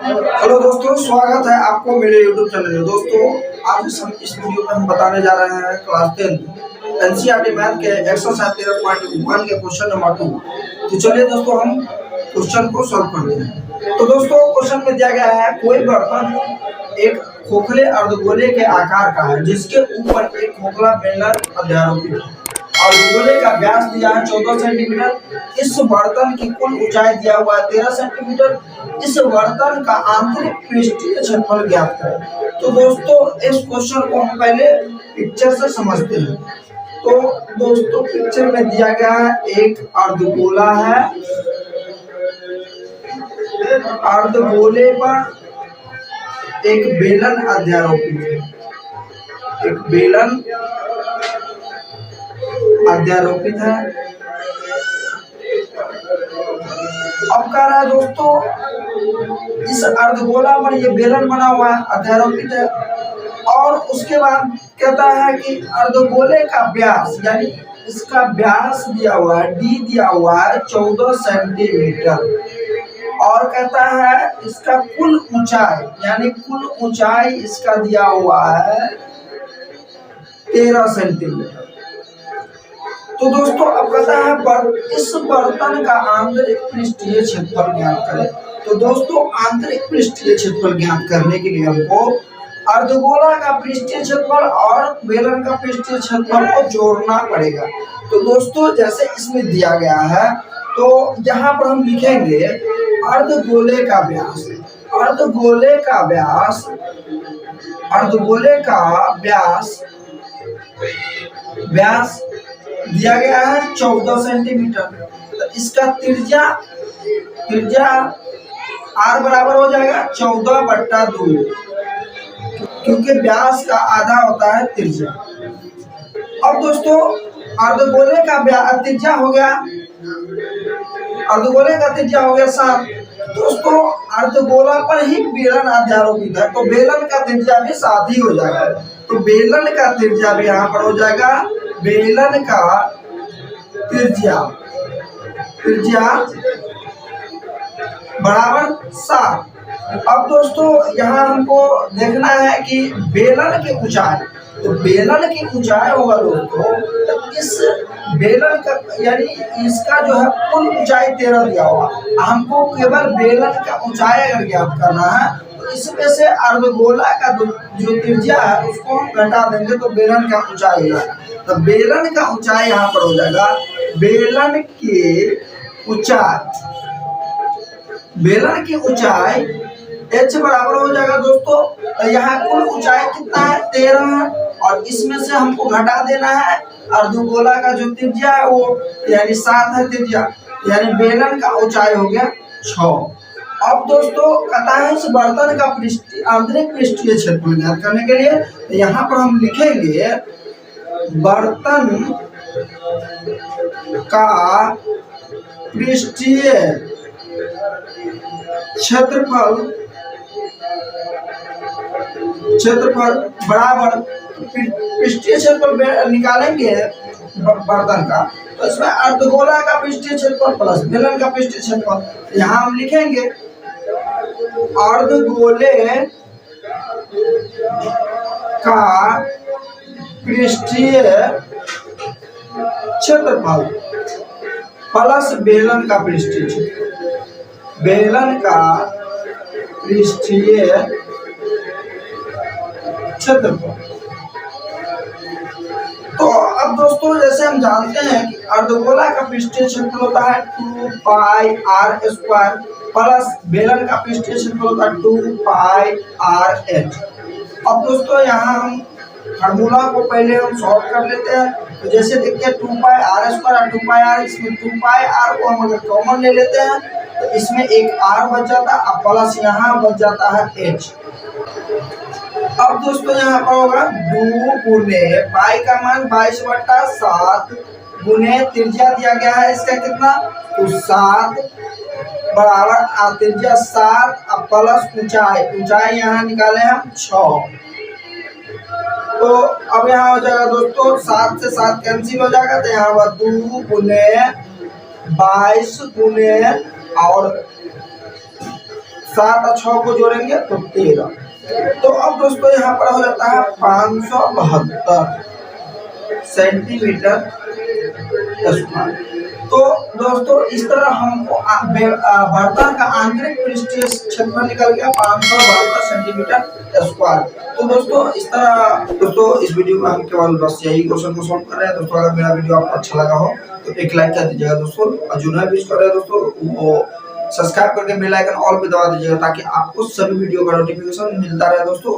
Hello दोस्तों, स्वागत है आपको मेरे YouTube चैनल में। दोस्तों, आज इस वीडियो में हम बताने जा रहे हैं क्लास 10 एनसीईआरटी मैथ के एक्सरसाइज 13.1 के क्वेश्चन नंबर 2। तो चलिए दोस्तों, हम क्वेश्चन को सॉल्व करते हैं। तो दोस्तों, क्वेश्चन में दिया गया है कोई बर्तन एक खोखले अर्धगोले के आकार का है जिसके ऊपर एक खोखला बेलर अध्यारोपित है और गोले का व्यास दिया है 14 सेंटीमीटर। इस बर्तन की कुल ऊंचाई दिया हुआ है 13 सेंटीमीटर। इस बर्तन का आंतरिक पृष्ठीय क्षेत्रफल ज्ञात करें। तो दोस्तों, इस क्वेश्चन को हम पहले पिक्चर से समझते हैं। तो दोस्तों, पिक्चर में दिया गया है एक अर्धगोला है। अर्धगोले पर एक बेलन अध्यारोपित है। एक बेलन अध्यारोपित है। अब कह रहा है दोस्तों, इस अर्धगोला पर ये बेलन बना हुआ है, अध्यारोपित है। और उसके बाद कहता है कि अर्धगोले का व्यास, यानी इसका व्यास दिया हुआ है, डी दिया हुआ है 14 सेंटीमीटर। और कहता है इसका कुल ऊंचाई, यानी कुल ऊंचाई इसका दिया हुआ है 13 सेंटीमीटर। तो दोस्तों, अब कहता है इस बर्तन का आंतरिक पृष्ठीय क्षेत्रफल ज्ञात करें। तो दोस्तों, आंतरिक पृष्ठीय क्षेत्रफल ज्ञात करने के लिए हमको अर्धगोला का पृष्ठीय क्षेत्रफल और बेलन का पृष्ठीय क्षेत्रफल को जोड़ना पड़ेगा। तो दोस्तों, जैसे इसमें दिया गया है, तो यहाँ पर हम लिखेंगे अर्धगोले का व्यास। अर्धगोले का व्यास, अर्धगोले का व्यास दिया गया है 14 सेंटीमीटर। तो इसका त्रिज्या r बराबर हो जाएगा 14/2, क्योंकि व्यास का आधा होता है त्रिज्या। अब दोस्तों, अर्धगोले का त्रिज्या हो गया, अर्धगोले का त्रिज्या हो गया 7। दोस्तों, अर्धगोला पर ही बेलन अध्यारोपित है, तो बेलन का त्रिज्या भी 7 ही हो जाएगा। तो बेलन का त्रिज्या भी यहाँ पर हो जाएगा, बेलन का त्रिज्या बराबर 7। अब दोस्तों, यहाँ हमको देखना है कि बेलन की ऊंचाई, तो बेलन की ऊंचाई होगा दोस्तों, इस बेलन का, यानी इसका जो है कुल ऊंचाई 13 दिया होगा। हमको केवल बेलन का ऊंचाई अगर ज्ञात करना है, तो इसमें से अर्धगोला का जो त्रिज्या है उसको हम घटा देंगे, तो बेलन का ऊंचाई है। तो बेलन का ऊंचाई यहाँ पर हो जाएगा, बेलन की ऊंचाई h बराबर हो जाएगा दोस्तों। तो यहाँ कुल ऊंचाई कितना है, 13 है, और इसमें से हमको घटा देना है अर्धगोला का जो त्रिज्या है वो, यानी 7 है त्रिज्या, यानी बेलन का ऊंचाई हो गया 6। अब दोस्तों, कहता है इस बर्तन का आंतरिक पृष्ठीय क्षेत्रफल ज्ञात करने के लिए यहाँ पर हम लिखेंगे बर्तन का पृष्ठीय क्षेत्रफल बराबर पृष्ठीय क्षेत्रफल निकालेंगे बर्तन का, तो इसमें अर्धगोला का पृष्ठीय क्षेत्रफल प्लस बेलन का पृष्ठीय क्षेत्रफल। यहाँ हम लिखेंगे अर्धगोले का पृष्ठीय क्षेत्रफल प्लस बेलन का पृष्ठीय क्षेत्रफल, बेलन का पृष्ठीय क्षेत्रफल। तो अब दोस्तों, जैसे हम जानते हैं कि अर्धगोला का पृष्ठीय क्षेत्रफल होता है 2πr² प्लस बेलन का पृष्ठीय क्षेत्रफल होता है 2πrh। अब दोस्तों, यहाँ हम फार्मूला को पहले हम सॉल्व कर लेते हैं। तो जैसे देखते हैं 2πr² और 2πr, इसमें 2πr को हम अगर कॉमन ले लेते हैं तो इसमें एक r बच जाता है, अब प्लस यहाँ बच जाता है h। अब दोस्तों, यहाँ पर होगा 2 गुने पाई का मान 22/7 गुने त्रिज्या दिया गया है इसका कितना, तो 7 बराबर त्रिज्या 7 प्लस ऊंचाई यहाँ निकाले हम 6। तो अब यहाँ हो जाएगा दोस्तों, 7 से 7 कैंसिल हो जाएगा, तो यहाँ 2 गुने 22 गुने और 7 और 6 को जोड़ेंगे तो 13। तो अब दोस्तों यहाँ पर हो जाता है 572 सेंटीमीटर स्क्वायर। तो दोस्तों इस तरह हमको बर्तन का आंतरिक पृष्ठीय क्षेत्रफल निकल गया 572 सेंटीमीटर स्क्वायर। तो दोस्तों इस तरह इस वीडियो में हम केवल बस यही क्वेश्चन को सॉल्व कर रहे हैं। दोस्तों अगर मेरा वीडियो आपको अच्छा लगा हो तो एक लाइक कर दीजिएगा दोस्तों, और जो नए वीडियो कर रहे हैं दोस्तों वो सब्सक्राइब करके बेल आइकन ऑल पे दबा दीजिएगा ताकि आपको सभी वीडियो का नोटिफिकेशन मिलता रहे दोस्तों।